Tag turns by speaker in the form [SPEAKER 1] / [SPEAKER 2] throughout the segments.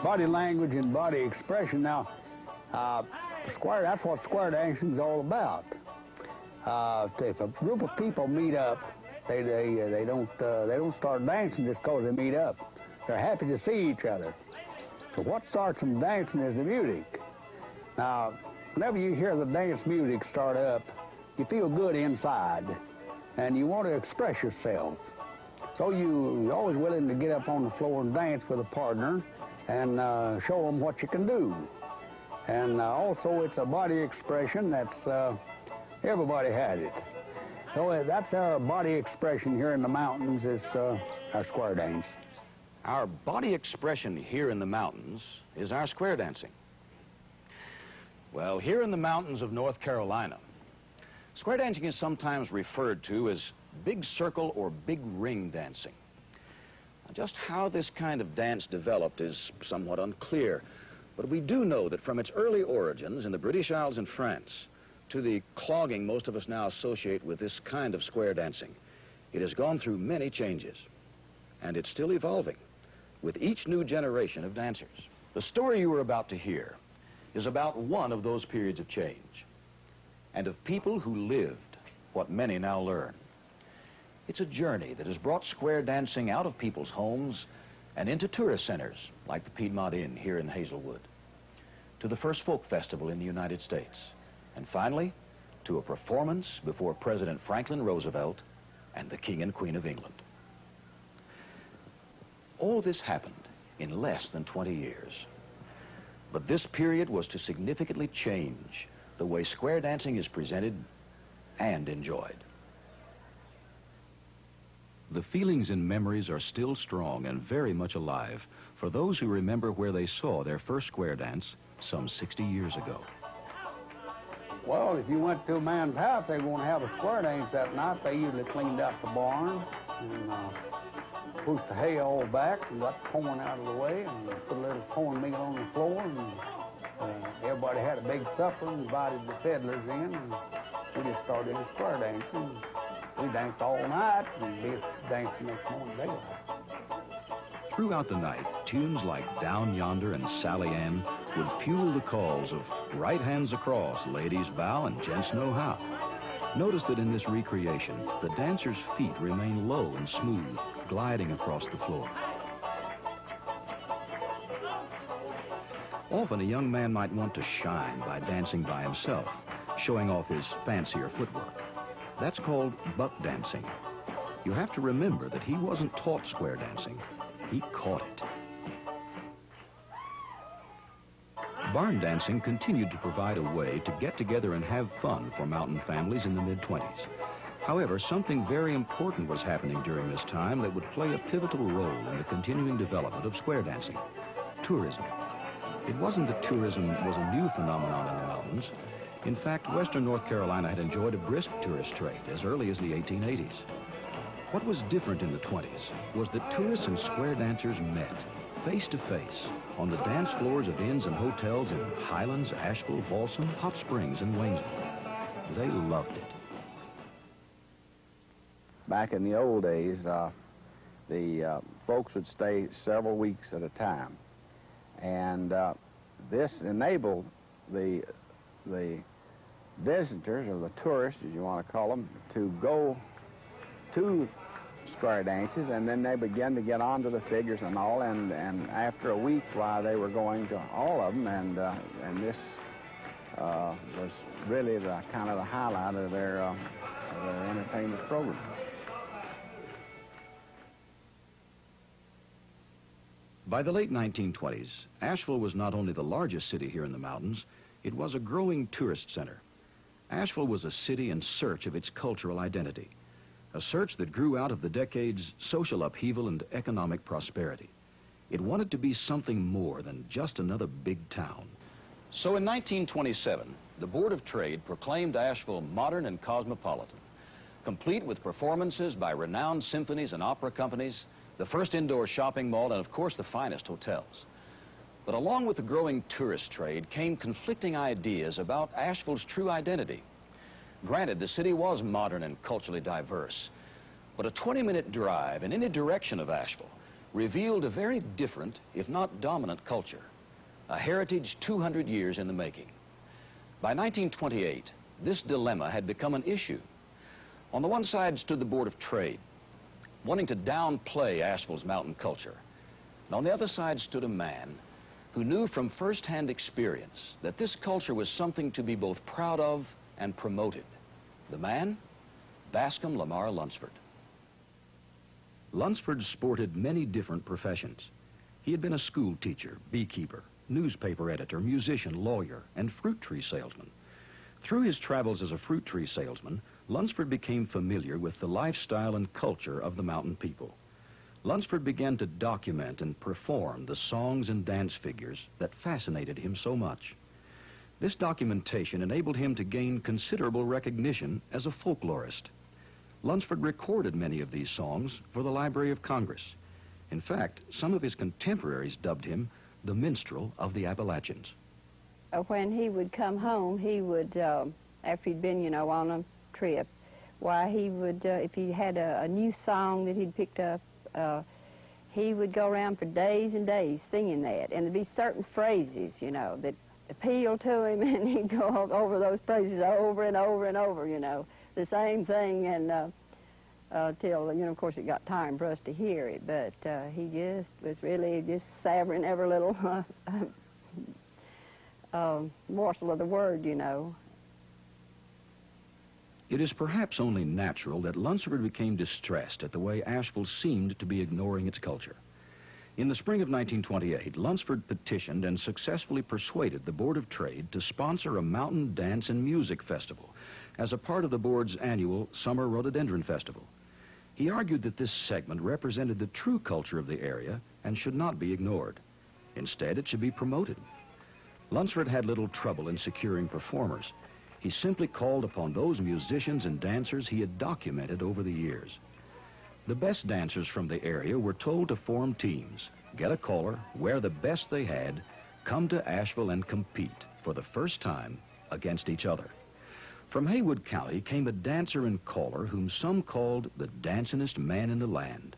[SPEAKER 1] Body language and body expression. Now, that's what square dancing is all about. If a group of people meet up, they don't start dancing just because they meet up. They're happy to see each other. So what starts them dancing is the music. Now, whenever you hear the dance music start up, you feel good inside, and you want to express yourself. So you're always willing to get up on the floor and dance with a partner and show them what you can do. And also, it's a body expression that's, everybody has it. So that's our body expression here in the mountains, is our square dance.
[SPEAKER 2] Our body expression here in the mountains is our square dancing. Well, here in the mountains of North Carolina, square dancing is sometimes referred to as big circle or big ring dancing. Now, just how this kind of dance developed is somewhat unclear, but we do know that from its early origins in the British Isles and France to the clogging most of us now associate with this kind of square dancing, it has gone through many changes, and it's still evolving with each new generation of dancers. The story you are about to hear is about one of those periods of change, and of people who lived what many now learn. It's a journey that has brought square dancing out of people's homes and into tourist centers like the Piedmont Inn here in Hazelwood, to the first folk festival in the United States, and finally to a performance before President Franklin Roosevelt and the King and Queen of England. All this happened in less than 20 years. But this period was to significantly change the way square dancing is presented and enjoyed. The feelings and memories are still strong and very much alive for those who remember where they saw their first square dance some 60 years ago.
[SPEAKER 1] Well, if you went to a man's house, they were going to have a square dance that night. They usually cleaned out the barn and pushed the hay all back and got the corn out of the way and put a little cornmeal on the floor, and everybody had a big supper and invited the fiddlers in, and we just started a square dancing. We danced all night and we danced the next morning daylight.
[SPEAKER 2] Throughout the night, tunes like Down Yonder and Sally Ann would fuel the calls of right hands across, ladies bow, and gents know how. Notice that in this recreation, the dancers' feet remain low and smooth, gliding across the floor. Often a young man might want to shine by dancing by himself, showing off his fancier footwork. That's called buck dancing. You have to remember that he wasn't taught square dancing. He caught it. Barn dancing continued to provide a way to get together and have fun for mountain families in the mid-20s. However, something very important was happening during this time that would play a pivotal role in the continuing development of square dancing: tourism. It wasn't that tourism was a new phenomenon in the mountains. In fact, western North Carolina had enjoyed a brisk tourist trade as early as the 1880s. What was different in the 20s was that tourists and square dancers met face to face on the dance floors of inns and hotels in Highlands, Asheville, Balsam, Hot Springs, and Waynesville. They loved it.
[SPEAKER 3] Back in the old days, the folks would stay several weeks at a time, and this enabled the visitors, or the tourists, as you want to call them, to go to square dances, and then they began to get onto the figures and all, and after a week, while they were going to all of them, and this was really the kind of the highlight of their entertainment program.
[SPEAKER 2] By the late 1920s, Asheville was not only the largest city here in the mountains, it was a growing tourist center. Asheville was a city in search of its cultural identity, a search that grew out of the decades' social upheaval and economic prosperity. It wanted to be something more than just another big town. So in 1927, the Board of Trade proclaimed Asheville modern and cosmopolitan, complete with performances by renowned symphonies and opera companies, the first indoor shopping mall, and of course the finest hotels. But along with the growing tourist trade came conflicting ideas about Asheville's true identity. Granted, the city was modern and culturally diverse, But a 20-minute drive in any direction of Asheville revealed a very different, if not dominant, culture, a heritage 200 years in the making. By 1928, this dilemma had become an issue. On the one side stood the Board of Trade, wanting to downplay Asheville's mountain culture. And on the other side stood a man who knew from first-hand experience that this culture was something to be both proud of and promoted. The man, Bascom Lamar Lunsford. Lunsford sported many different professions. He had been a school teacher, beekeeper, newspaper editor, musician, lawyer, and fruit tree salesman. Through his travels as a fruit tree salesman, Lunsford became familiar with the lifestyle and culture of the mountain people. Lunsford began to document and perform the songs and dance figures that fascinated him so much. This documentation enabled him to gain considerable recognition as a folklorist. Lunsford recorded many of these songs for the Library of Congress. In fact, some of his contemporaries dubbed him the Minstrel of the Appalachians.
[SPEAKER 4] When he would come home, he would, after he'd been, on a trip, why he would, if he had a new song that he'd picked up, he would go around for days and days singing that. And there'd be certain phrases, that appealed to him, and he'd go over those phrases over and over and over, the same thing, and till, of course, it got time for us to hear it. But he just was really just savoring every little morsel of the word,
[SPEAKER 2] It is perhaps only natural that Lunsford became distressed at the way Asheville seemed to be ignoring its culture. In the spring of 1928, Lunsford petitioned and successfully persuaded the Board of Trade to sponsor a mountain dance and music festival as a part of the board's annual Summer Rhododendron Festival. He argued that this segment represented the true culture of the area and should not be ignored. Instead, it should be promoted. Lunsford had little trouble in securing performers. He simply called upon those musicians and dancers he had documented over the years. The best dancers from the area were told to form teams, get a caller, wear the best they had, come to Asheville and compete for the first time against each other. From Haywood County came a dancer and caller whom some called the dancingest man in the land.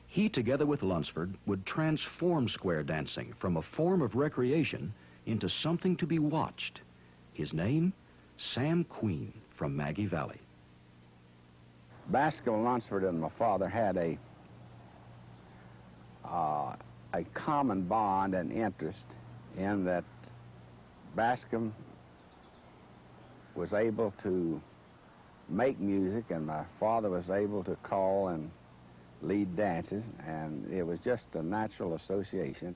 [SPEAKER 2] He, together with Lunsford, would transform square dancing from a form of recreation into something to be watched. His name, Sam Queen from Maggie Valley.
[SPEAKER 3] Bascom Lunsford and my father had a common bond and interest in that Bascom was able to make music and my father was able to call and lead dances, and it was just a natural association.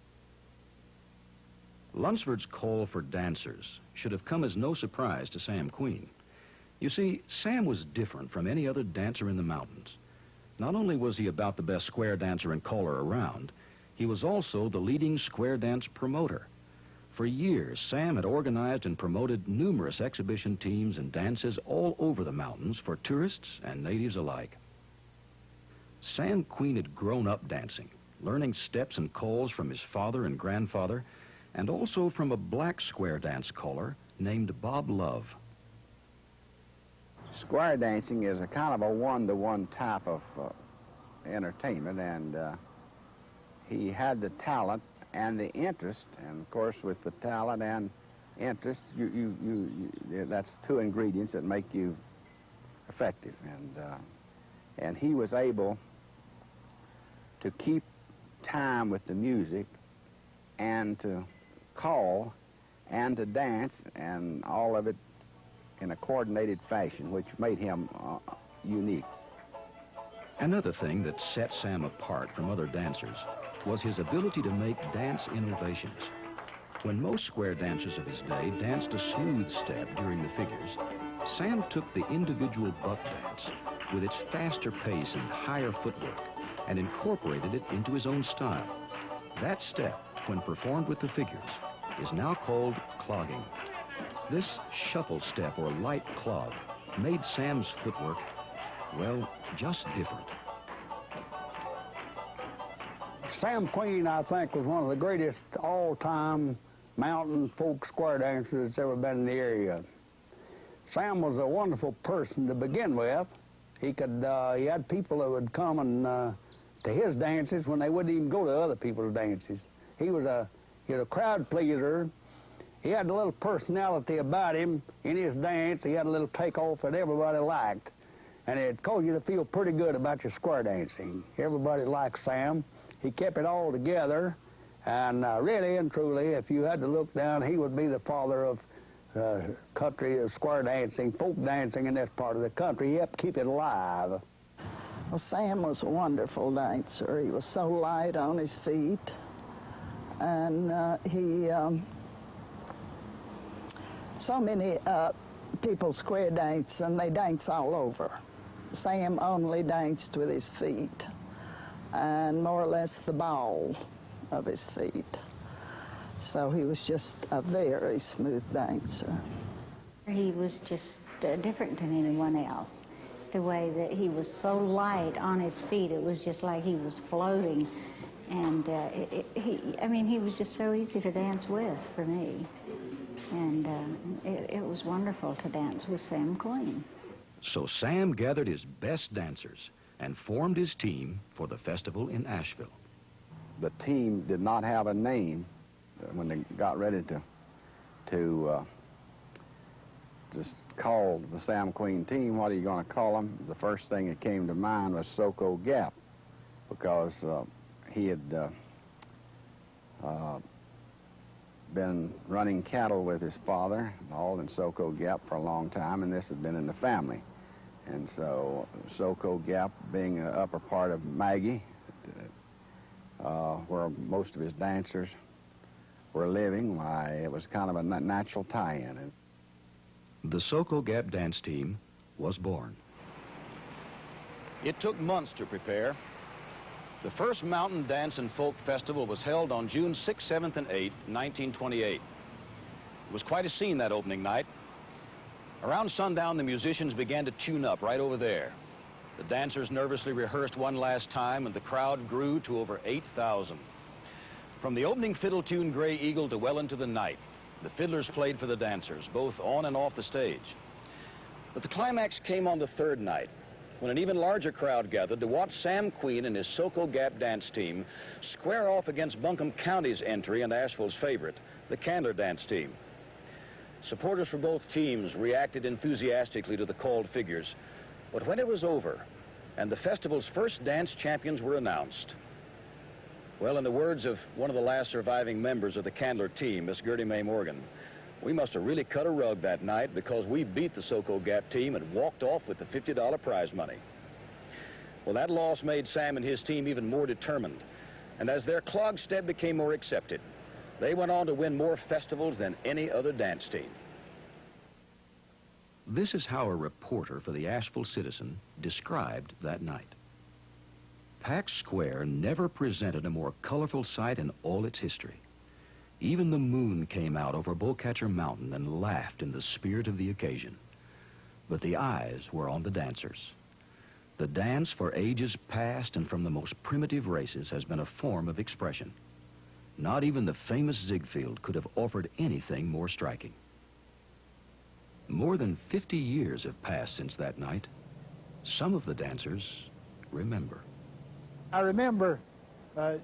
[SPEAKER 2] Lunsford's call for dancers should have come as no surprise to Sam Queen. You see, Sam was different from any other dancer in the mountains. Not only was he about the best square dancer and caller around, he was also the leading square dance promoter. For years, Sam had organized and promoted numerous exhibition teams and dances all over the mountains for tourists and natives alike. Sam Queen had grown up dancing, learning steps and calls from his father and grandfather, and also from a black square dance caller named Bob Love.
[SPEAKER 3] Square dancing is a kind of a one-to-one type of entertainment, and he had the talent and the interest, and of course with the talent and interest, that's two ingredients that make you effective, and he was able to keep time with the music and to call and to dance, and all of it in a coordinated fashion, which made him unique.
[SPEAKER 2] Another thing that set Sam apart from other dancers was his ability to make dance innovations. When most square dancers of his day danced a smooth step during the figures, Sam took the individual buck dance with its faster pace and higher footwork and incorporated it into his own style. That step, when performed with the figures, is now called clogging. This shuffle step or light clog made Sam's footwork, well, just different.
[SPEAKER 1] Sam Queen, I think, was one of the greatest all-time mountain folk square dancers that's ever been in the area. Sam was a wonderful person to begin with. He had people that would come and to his dances when they wouldn't even go to other people's dances. He was a crowd pleaser. He had a little personality about him in his dance. He had a little takeoff that everybody liked. And it caused you to feel pretty good about your square dancing. Everybody liked Sam. He kept it all together. And really and truly, if you had to look down, he would be the father of country square dancing, folk dancing in this part of the country. He helped keep it alive.
[SPEAKER 5] Well, Sam was a wonderful dancer. He was so light on his feet. And so many people square dance, and they dance all over. Sam only danced with his feet, and more or less the ball of his feet. So he was just a very smooth dancer.
[SPEAKER 6] He was just different than anyone else. The way that he was so light on his feet, it was just like he was floating. And he was just so easy to dance with for me. And it was wonderful to dance with Sam Queen.
[SPEAKER 2] So Sam gathered his best dancers and formed his team for the festival in Asheville.
[SPEAKER 3] The team did not have a name when they got ready to just call the Sam Queen team. What are you going to call them? The first thing that came to mind was Soco Gap, because he had been running cattle with his father, all in Soco Gap, for a long time, and this had been in the family. And so Soco Gap, being an upper part of Maggie, where most of his dancers were living, why, it was kind of a natural tie-in.
[SPEAKER 2] The Soco Gap Dance Team was born. It took months to prepare. The first Mountain Dance and Folk Festival was held on June 6th, 7th, and 8th, 1928. It was quite a scene that opening night. Around sundown, the musicians began to tune up right over there. The dancers nervously rehearsed one last time, and the crowd grew to over 8,000. From the opening fiddle tune, Gray Eagle, to well into the night, the fiddlers played for the dancers, both on and off the stage. But the climax came on the third night, when an even larger crowd gathered to watch Sam Queen and his Soco Gap Dance Team square off against Buncombe County's entry and Asheville's favorite, the Candler Dance Team. Supporters for both teams reacted enthusiastically to the called figures, but when it was over and the festival's first dance champions were announced, well, in the words of one of the last surviving members of the Candler team, Miss Gertie Mae Morgan, we must have really cut a rug that night, because we beat the Soco Gap team and walked off with the $50 prize money. Well, that loss made Sam and his team even more determined. And as their clog step became more accepted, they went on to win more festivals than any other dance team. This is how a reporter for the Asheville Citizen described that night. Pack Square never presented a more colorful sight in all its history. Even the moon came out over Bowcatcher Mountain and laughed in the spirit of the occasion. But the eyes were on the dancers. The dance for ages past and from the most primitive races has been a form of expression. Not even the famous Ziegfeld could have offered anything more striking. More than 50 years have passed since that night. Some of the dancers remember.
[SPEAKER 7] I remember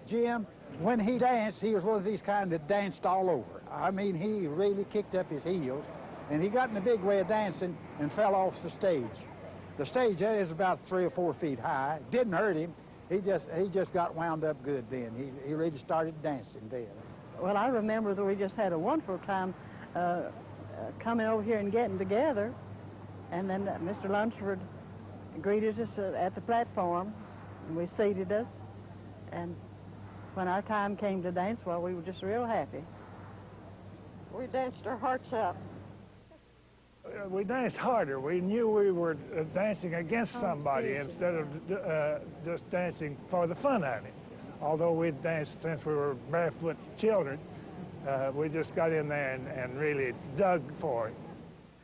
[SPEAKER 7] Jim, when he danced, he was one of these kind that danced all over. I mean, he really kicked up his heels, and he got in a big way of dancing and fell off the stage. The stage is about 3 or 4 feet high. Didn't hurt him. He just got wound up good then. He really started dancing then.
[SPEAKER 8] Well, I remember that we just had a wonderful time coming over here and getting together, and then Mr. Lunsford greeted us at the platform, and we seated us, and when our time came to dance, well, we were just real happy.
[SPEAKER 9] We danced our hearts out.
[SPEAKER 10] We danced harder. We knew we were dancing against somebody instead of just dancing for the fun of it. Although we'd danced since we were barefoot children, we just got in there and really dug for it.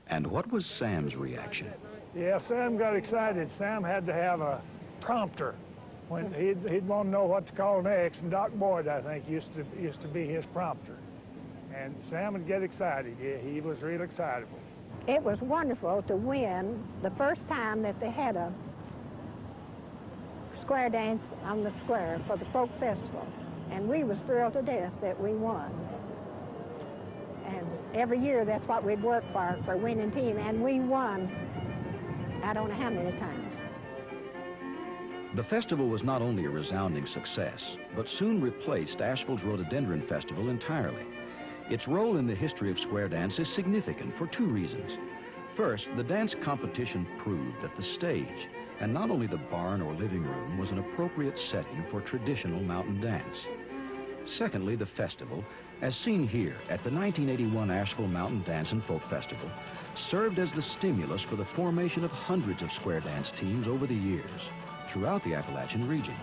[SPEAKER 2] And what was Sam's reaction?
[SPEAKER 10] Yeah, Sam got excited. Sam had to have a prompter. When he'd want to know what to call next, and Doc Boyd, I think, used to be his prompter. And Sam would get excited. Yeah, he was real excitable.
[SPEAKER 9] It was wonderful to win the first time that they had a
[SPEAKER 11] square dance on the square for the folk festival. And we was thrilled to death that we won. And every year that's what we'd work for winning team, and we won I don't know how many times.
[SPEAKER 2] The festival was not only a resounding success, but soon replaced Asheville's Rhododendron Festival entirely. Its role in the history of square dance is significant for two reasons. First, the dance competition proved that the stage, and not only the barn or living room, was an appropriate setting for traditional mountain dance. Secondly, the festival, as seen here at the 1981 Asheville Mountain Dance and Folk Festival, served as the stimulus for the formation of hundreds of square dance teams over the years throughout the Appalachian region.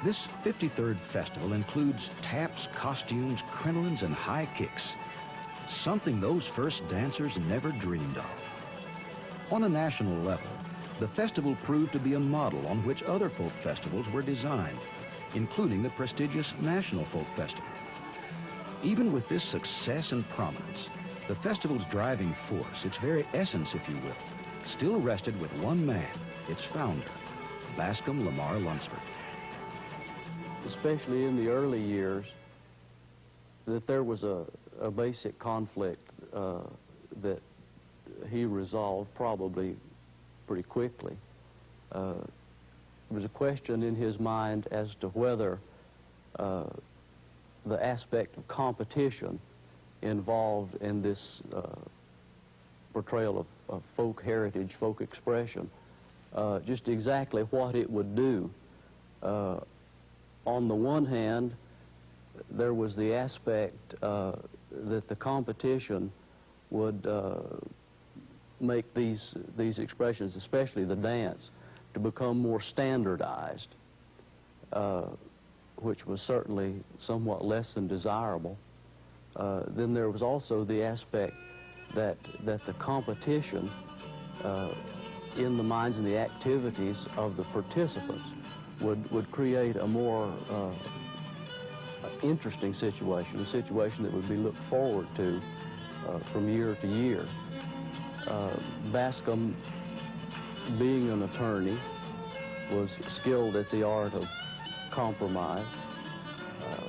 [SPEAKER 2] This 53rd festival includes taps, costumes, crinolines, and high kicks, something those first dancers never dreamed of. On a national level, the festival proved to be a model on which other folk festivals were designed, including the prestigious National Folk Festival. Even with this success and prominence, the festival's driving force, its very essence, if you will, still rested with one man, its founder, Bascom Lamar Lunsford.
[SPEAKER 12] Especially in the early years, that there was a basic conflict that he resolved probably pretty quickly. There was a question in his mind as to whether the aspect of competition involved in this portrayal of folk heritage, folk expression, just exactly what it would do. On the one hand, there was the aspect that the competition would make these expressions, especially the dance, to become more standardized, which was certainly somewhat less than desirable. Then there was also the aspect that the competition in the minds and the activities of the participants would create a more interesting situation, a situation that would be looked forward to from year to year. Bascom, being an attorney, was skilled at the art of compromise,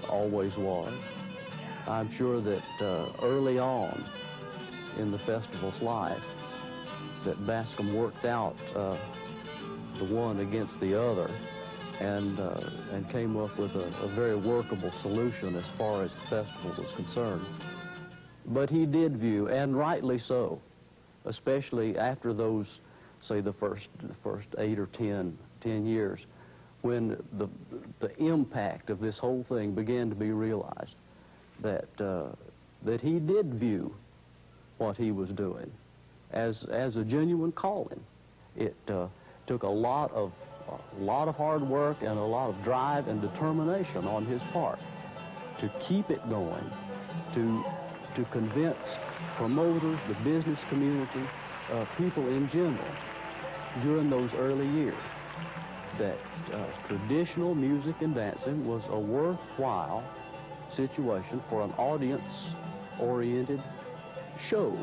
[SPEAKER 12] always was. I'm sure that early on in the festival's life, that Bascom worked out the one against the other and came up with a very workable solution as far as the festival was concerned. But he did view, and rightly so, especially after those, say, the first 8 or 10 years, when the impact of this whole thing began to be realized, that he did view what he was doing as a genuine calling. It took a lot of hard work and a lot of drive and determination on his part to keep it going, to convince promoters, the business community, people in general, during those early years, that traditional music and dancing was a worthwhile situation for an audience-oriented show.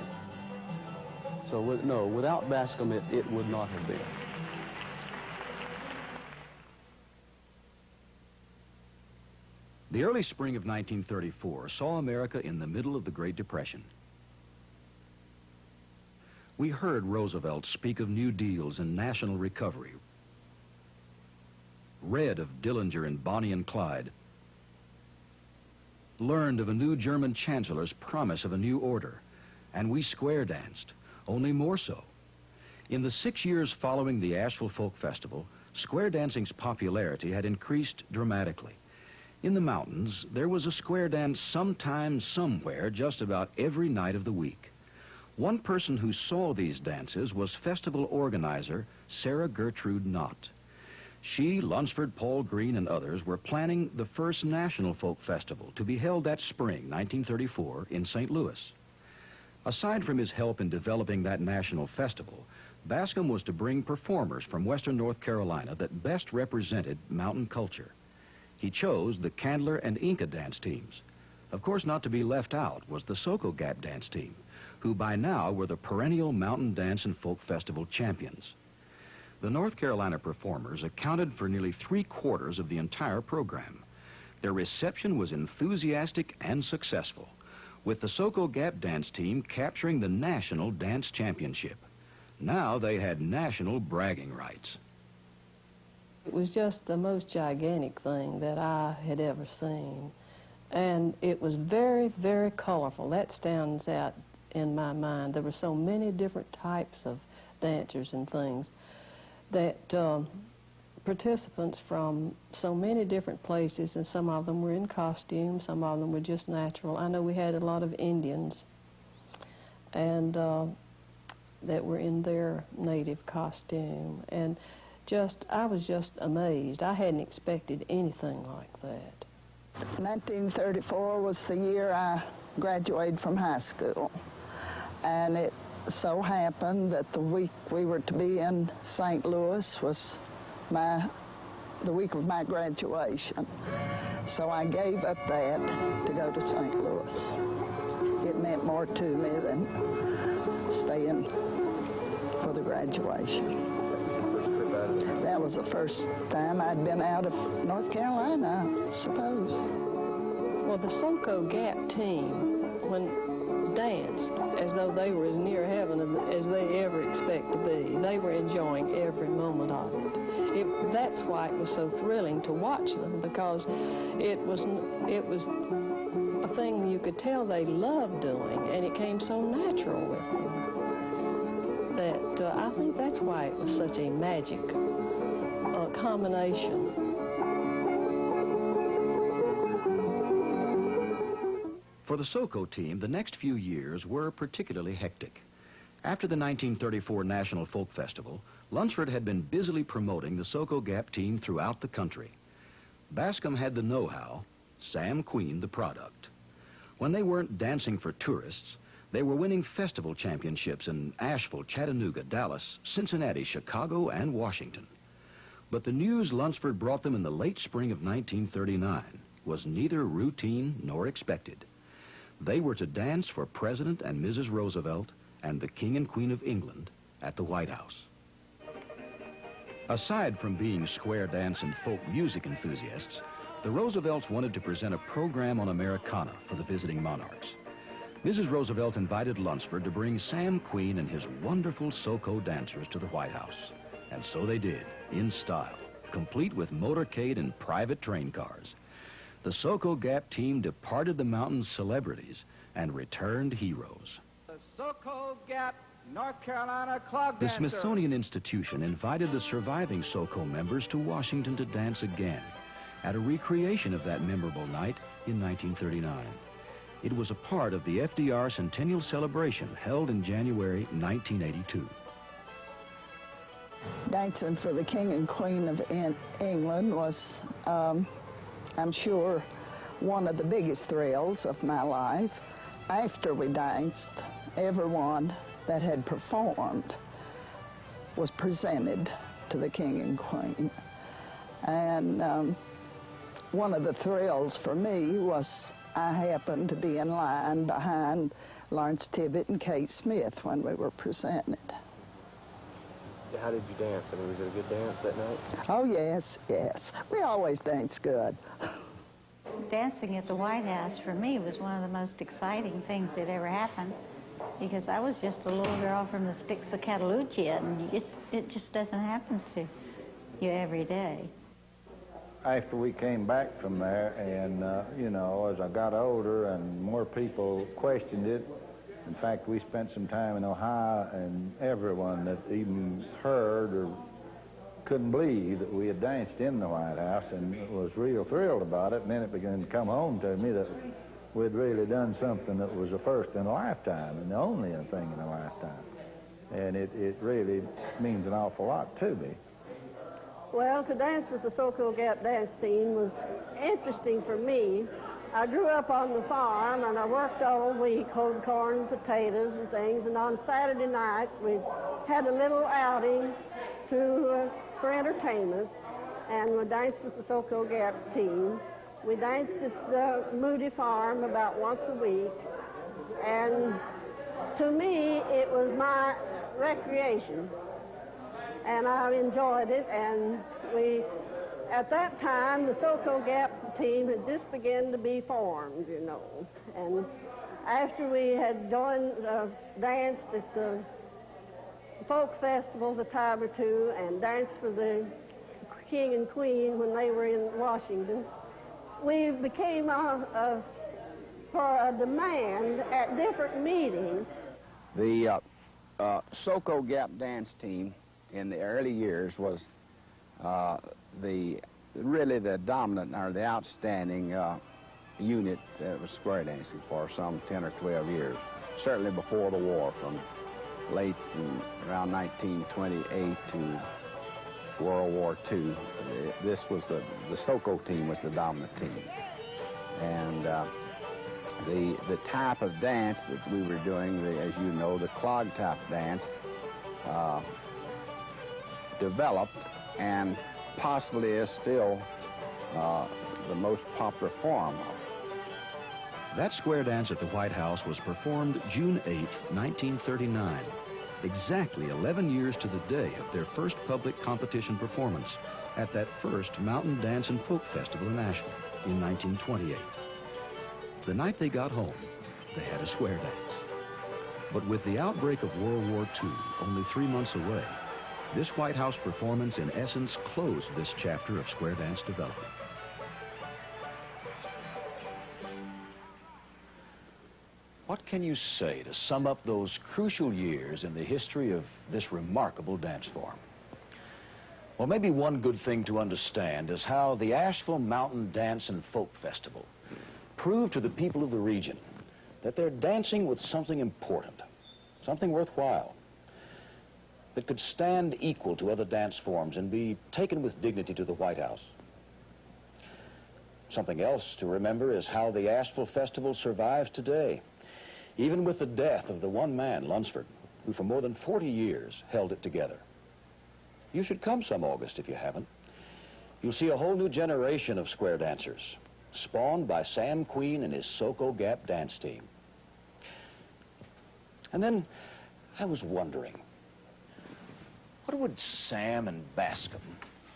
[SPEAKER 12] So no, without Bascom, it would not have been.
[SPEAKER 2] The early spring of 1934 saw America in the middle of the Great Depression. We heard Roosevelt speak of New Deals and national recovery, read of Dillinger and Bonnie and Clyde, learned of a new German chancellor's promise of a new order, and we square danced, only more so. In the 6 years following the Asheville Folk Festival, square dancing's popularity had increased dramatically. In the mountains, there was a square dance sometime, somewhere, just about every night of the week. One person who saw these dances was festival organizer Sarah Gertrude Knott. She, Lunsford, Paul Green, and others were planning the first National Folk Festival to be held that spring, 1934, in St. Louis. Aside from his help in developing that national festival, Bascom was to bring performers from western North Carolina that best represented mountain culture. He chose the Candler and Inca dance teams. Of course, not to be left out was the Soco Gap Dance Team, who by now were the perennial mountain dance and folk festival champions. The North Carolina performers accounted for nearly 3/4 of the entire program. Their reception was enthusiastic and successful, with the Soco Gap Dance Team capturing the National Dance Championship. Now they had national bragging rights.
[SPEAKER 13] It was just the most gigantic thing that I had ever seen. And it was very, very colorful. That stands out in my mind. There were so many different types of dancers and things that participants from so many different places, and some of them were in costume, some of them were just natural. I know we had a lot of Indians and that were in their native costume, and I was just amazed. I hadn't expected anything like that.
[SPEAKER 5] 1934 was the year I graduated from high school, and it so happened that the week we were to be in St. Louis was the week of my graduation. So I gave up that to go to St. Louis. It meant more to me than staying for the graduation. That was the first time I'd been out of North Carolina, I suppose.
[SPEAKER 13] Well, the Soco Gap team, when danced as though they were as near heaven as they ever expect to be, they were enjoying every moment of it. That's why it was so thrilling to watch them, because it was a thing you could tell they loved doing, and it came so natural with them that I think that's why it was such a magic combination.
[SPEAKER 2] For the Soco team, the next few years were particularly hectic. After the 1934 National Folk Festival, Lunsford had been busily promoting the Soco Gap team throughout the country. Bascom had the know-how, Sam Queen the product. When they weren't dancing for tourists, they were winning festival championships in Asheville, Chattanooga, Dallas, Cincinnati, Chicago, and Washington. But the news Lunsford brought them in the late spring of 1939 was neither routine nor expected. They were to dance for President and Mrs. Roosevelt and the King and Queen of England at the White House. Aside from being square dance and folk music enthusiasts, the Roosevelts wanted to present a program on Americana for the visiting monarchs. Mrs. Roosevelt invited Lunsford to bring Sam Queen and his wonderful Soco dancers to the White House. And so they did, in style, complete with motorcade and private train cars. The Soco Gap team departed the mountains celebrities and returned heroes.
[SPEAKER 3] The Soco Gap, North Carolina clog
[SPEAKER 2] The
[SPEAKER 3] dancer.
[SPEAKER 2] Smithsonian Institution invited the surviving Soco members to Washington to dance again at a recreation of that memorable night in 1939. It was a part of the FDR Centennial Celebration held in January 1982.
[SPEAKER 5] Dancing for the King and Queen of England was, I'm sure, one of the biggest thrills of my life. After we danced, everyone that had performed was presented to the King and Queen. And one of the thrills for me was I happened to be in line behind Lawrence Tibbett and Kate Smith when we were presented.
[SPEAKER 14] How did you dance? I mean, was it a good dance that night?
[SPEAKER 5] Oh, yes, yes. We always dance good.
[SPEAKER 6] Dancing at the White House, for me, was one of the most exciting things that ever happened, because I was just a little girl from the sticks of Cataloochia, and it just doesn't happen to you every day.
[SPEAKER 15] After we came back from there, and, you know, as I got older and more people questioned it, in fact, we spent some time in Ohio, and everyone that even heard or couldn't believe that we had danced in the White House and was real thrilled about it. And then it began to come home to me that we'd really done something that was a first in a lifetime and the only thing in a lifetime. And it really means an awful lot to me.
[SPEAKER 11] Well, to dance with the Soco Gap Dance Team was interesting for me. I grew up on the farm, and I worked all week, hoed corn and potatoes and things, and on Saturday night we had a little outing for entertainment, and we danced with the Soco Gap team. We danced at the Moody Farm about once a week, and to me it was my recreation.
[SPEAKER 9] and I enjoyed it. And at that time, the Soco Gap team had just begun to be formed, you know. And after we had danced at the folk festivals a time or two and danced for the King and Queen when they were in Washington, we became for a demand at different meetings.
[SPEAKER 3] The Soco Gap Dance Team in the early years was really the dominant or the outstanding unit that was square dancing for some 10 or 12 years, certainly before the war, from late around 1928 to World War II. This was the Soco team was the dominant team. And the type of dance that we were doing, as you know, the clog type dance, developed and possibly is still the most popular form.
[SPEAKER 2] That square dance at the White House was performed June 8, 1939, exactly 11 years to the day of their first public competition performance at that first Mountain Dance and Folk Festival in Asheville in 1928. The night they got home, they had a square dance. But with the outbreak of World War II only 3 months away, this White House performance in essence closed this chapter of square dance development. What can you say to sum up those crucial years in the history of this remarkable dance form? Well, maybe one good thing to understand is how the Asheville Mountain Dance and Folk Festival proved to the people of the region that they're dancing with something important, something worthwhile, that could stand equal to other dance forms and be taken with dignity to the White House. Something else to remember is how the Asheville Festival survives today, even with the death of the one man, Lunsford, who for more than 40 years held it together. You should come some August if you haven't. You'll see a whole new generation of square dancers, spawned by Sam Queen and his Soco Gap Dance Team. And then I was wondering, what would Sam and Bascom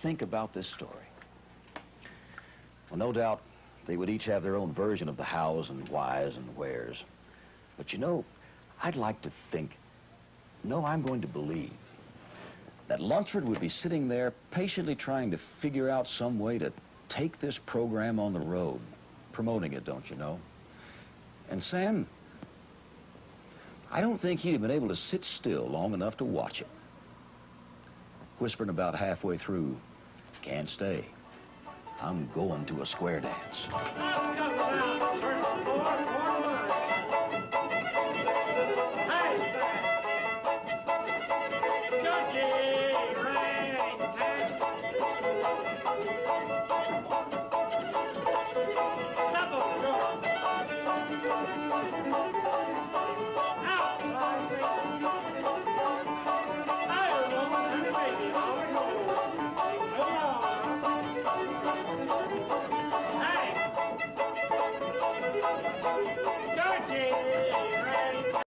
[SPEAKER 2] think about this story? Well, no doubt they would each have their own version of the hows and whys and wheres. But you know, I'd like to think, no, I'm going to believe, that Lunsford would be sitting there patiently trying to figure out some way to take this program on the road, promoting it, don't you know? And Sam, I don't think he'd have been able to sit still long enough to watch it. Whispering about halfway through, can't stay. I'm going to a square dance.